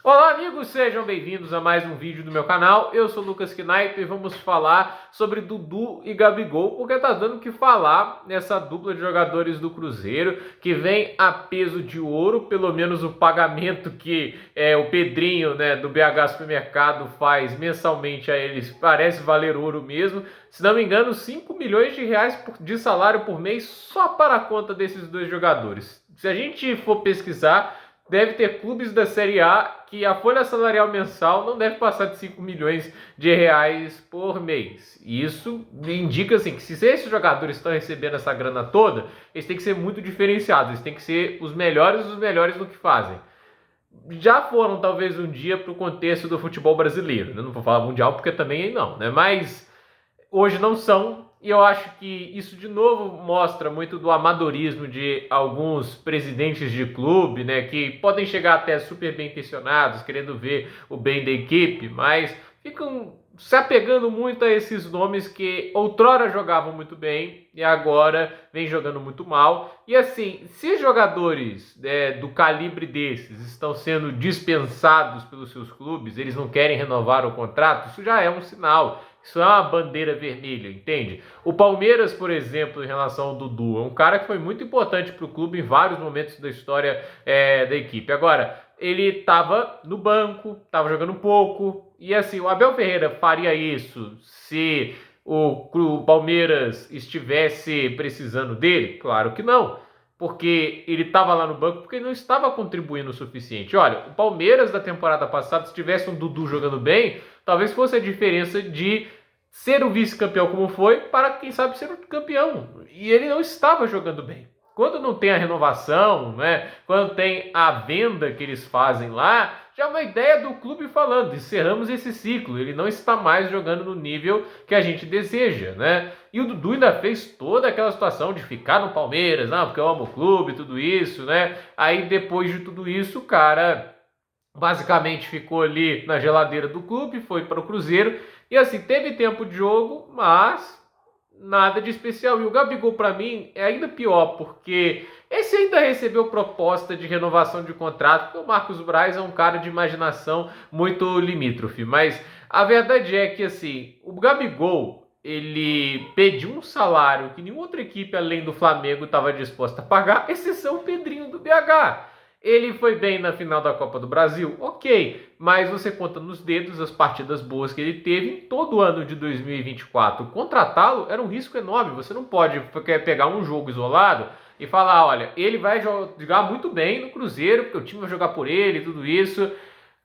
Olá amigos, sejam bem-vindos a mais um vídeo do meu canal. Eu sou o Lucas Knipe e vamos falar sobre Dudu e Gabigol, porque tá dando o que falar nessa dupla de jogadores do Cruzeiro, que vem a peso de ouro, pelo menos o pagamento que o Pedrinho, né, do BH Supermercado faz mensalmente a eles parece valer ouro mesmo. Se não me engano, 5 milhões de reais de salário por mês só para a conta desses dois jogadores. Se a gente for pesquisar, deve ter clubes da Série A que a folha salarial mensal não deve passar de 5 milhões de reais por mês. E isso indica assim, que se esses jogadores estão recebendo essa grana toda, eles têm que ser muito diferenciados, eles têm que ser os melhores dos melhores no que fazem. Já foram talvez um dia para o contexto do futebol brasileiro. Eu não vou falar mundial porque também não, né? Mas hoje não são, e eu acho que isso de novo mostra muito do amadorismo de alguns presidentes de clube, né, que podem chegar até super bem intencionados, querendo ver o bem da equipe, mas ficam se apegando muito a esses nomes que outrora jogavam muito bem e agora vem jogando muito mal. E assim, se jogadores do calibre desses estão sendo dispensados pelos seus clubes, eles não querem renovar o contrato, isso já é um sinal. Isso é uma bandeira vermelha, entende? O Palmeiras, por exemplo, em relação ao Dudu, é um cara que foi muito importante para o clube em vários momentos da história da equipe. Agora, ele estava no banco, estava jogando pouco, e assim, o Abel Ferreira faria isso se o Palmeiras estivesse precisando dele? Claro que não, porque ele estava lá no banco porque ele não estava contribuindo o suficiente. Olha, o Palmeiras da temporada passada, se tivesse um Dudu jogando bem, talvez fosse a diferença de ser o vice-campeão como foi para, quem sabe, ser o campeão. E ele não estava jogando bem. Quando não tem a renovação, né? Quando tem a venda que eles fazem lá, já é uma ideia do clube falando, encerramos esse ciclo, ele não está mais jogando no nível que a gente deseja, né? E o Dudu ainda fez toda aquela situação de ficar no Palmeiras, não, porque eu amo o clube, tudo isso, né? Aí depois de tudo isso, o cara basicamente ficou ali na geladeira do clube, foi para o Cruzeiro e assim, teve tempo de jogo, mas nada de especial. E o Gabigol, para mim, é ainda pior, porque esse ainda recebeu proposta de renovação de contrato, porque o Marcos Braz é um cara de imaginação muito limítrofe. Mas a verdade é que, assim, o Gabigol, ele pediu um salário que nenhuma outra equipe além do Flamengo estava disposta a pagar, exceção o Pedrinho do BH. Ele foi bem na final da Copa do Brasil? Ok, mas você conta nos dedos as partidas boas que ele teve em todo o ano de 2024. Contratá-lo era um risco enorme. Você não pode pegar um jogo isolado e falar, olha, ele vai jogar muito bem no Cruzeiro, porque o time vai jogar por ele e tudo isso.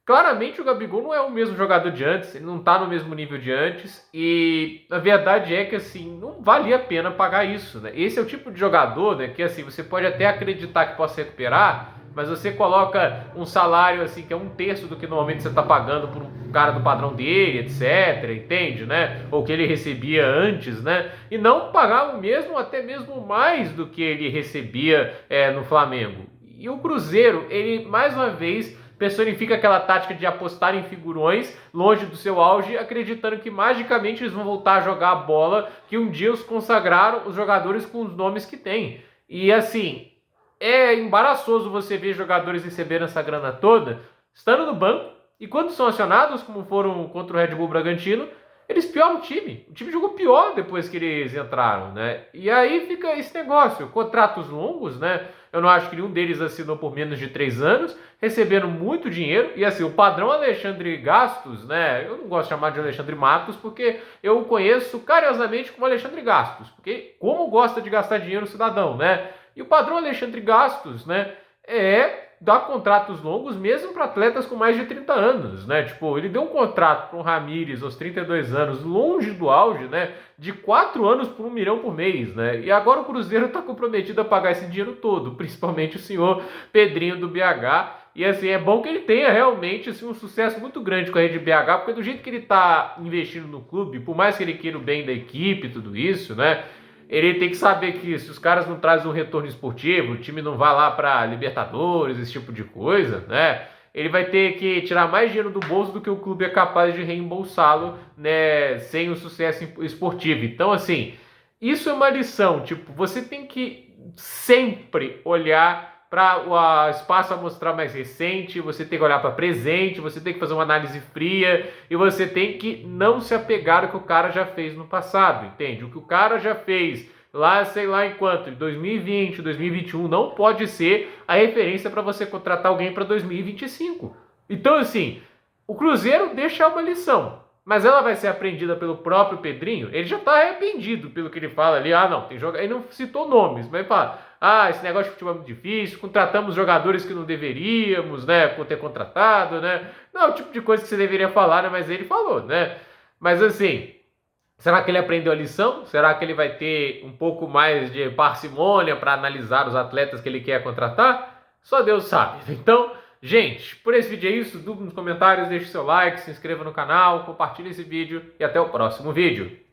Claramente o Gabigol não é o mesmo jogador de antes, ele não está no mesmo nível de antes, e a verdade é que assim, não valia a pena pagar isso, né? Esse é o tipo de jogador, né, que assim, você pode até acreditar que possa recuperar, mas você coloca um salário assim que é um terço do que normalmente você está pagando por um cara do padrão dele, etc, entende, né? Ou que ele recebia antes, né? E não pagar o mesmo, até mesmo mais do que ele recebia no Flamengo. E o Cruzeiro, ele mais uma vez personifica aquela tática de apostar em figurões longe do seu auge, acreditando que magicamente eles vão voltar a jogar a bola que um dia os consagraram os jogadores com os nomes que têm. E assim, é embaraçoso você ver jogadores receberem essa grana toda, estando no banco, e quando são acionados, como foram contra o Red Bull Bragantino, eles pioram o time. O time jogou pior depois que eles entraram, né? E aí fica esse negócio, contratos longos, né? Eu não acho que nenhum deles assinou por menos de 3 anos, recebendo muito dinheiro. E assim, o padrão Alexandre Gastos, né? Eu não gosto de chamar de Alexandre Matos, porque eu o conheço carinhosamente como Alexandre Gastos. Porque como gosta de gastar dinheiro o cidadão, né? E o padrão Alexandre Gastos, né? É dar contratos longos mesmo para atletas com mais de 30 anos, né? Tipo, ele deu um contrato para o Ramires aos 32 anos, longe do auge, né? De 4 anos por 1 milhão por mês, né? E agora o Cruzeiro está comprometido a pagar esse dinheiro todo, principalmente o senhor Pedrinho do BH. E assim, é bom que ele tenha realmente assim, um sucesso muito grande com a rede BH, porque do jeito que ele está investindo no clube, por mais que ele queira o bem da equipe e tudo isso, né? Ele tem que saber que se os caras não trazem um retorno esportivo, o time não vai lá para Libertadores, esse tipo de coisa, né? Ele vai ter que tirar mais dinheiro do bolso do que o clube é capaz de reembolsá-lo, né, sem o sucesso esportivo. Então, assim, isso é uma lição. Tipo, você tem que sempre olhar para espaço a mostrar mais recente, você tem que olhar para presente, você tem que fazer uma análise fria e você tem que não se apegar ao que o cara já fez no passado, entende? O que o cara já fez lá, sei lá enquanto, em 2020, 2021, não pode ser a referência para você contratar alguém para 2025. Então, assim, o Cruzeiro deixa uma lição, mas ela vai ser aprendida pelo próprio Pedrinho. Ele já está arrependido pelo que ele fala ali. Ah, não, tem jogador. Ele não citou nomes, mas ele fala: ah, esse negócio de futebol é muito difícil, contratamos jogadores que não deveríamos, né, por ter contratado, né? Não é o tipo de coisa que você deveria falar, né? Mas ele falou, né? Mas assim, será que ele aprendeu a lição? Será que ele vai ter um pouco mais de parcimônia para analisar os atletas que ele quer contratar? Só Deus sabe. Então, gente, por esse vídeo é isso. Dúvida nos comentários, deixe seu like, se inscreva no canal, compartilhe esse vídeo e até o próximo vídeo.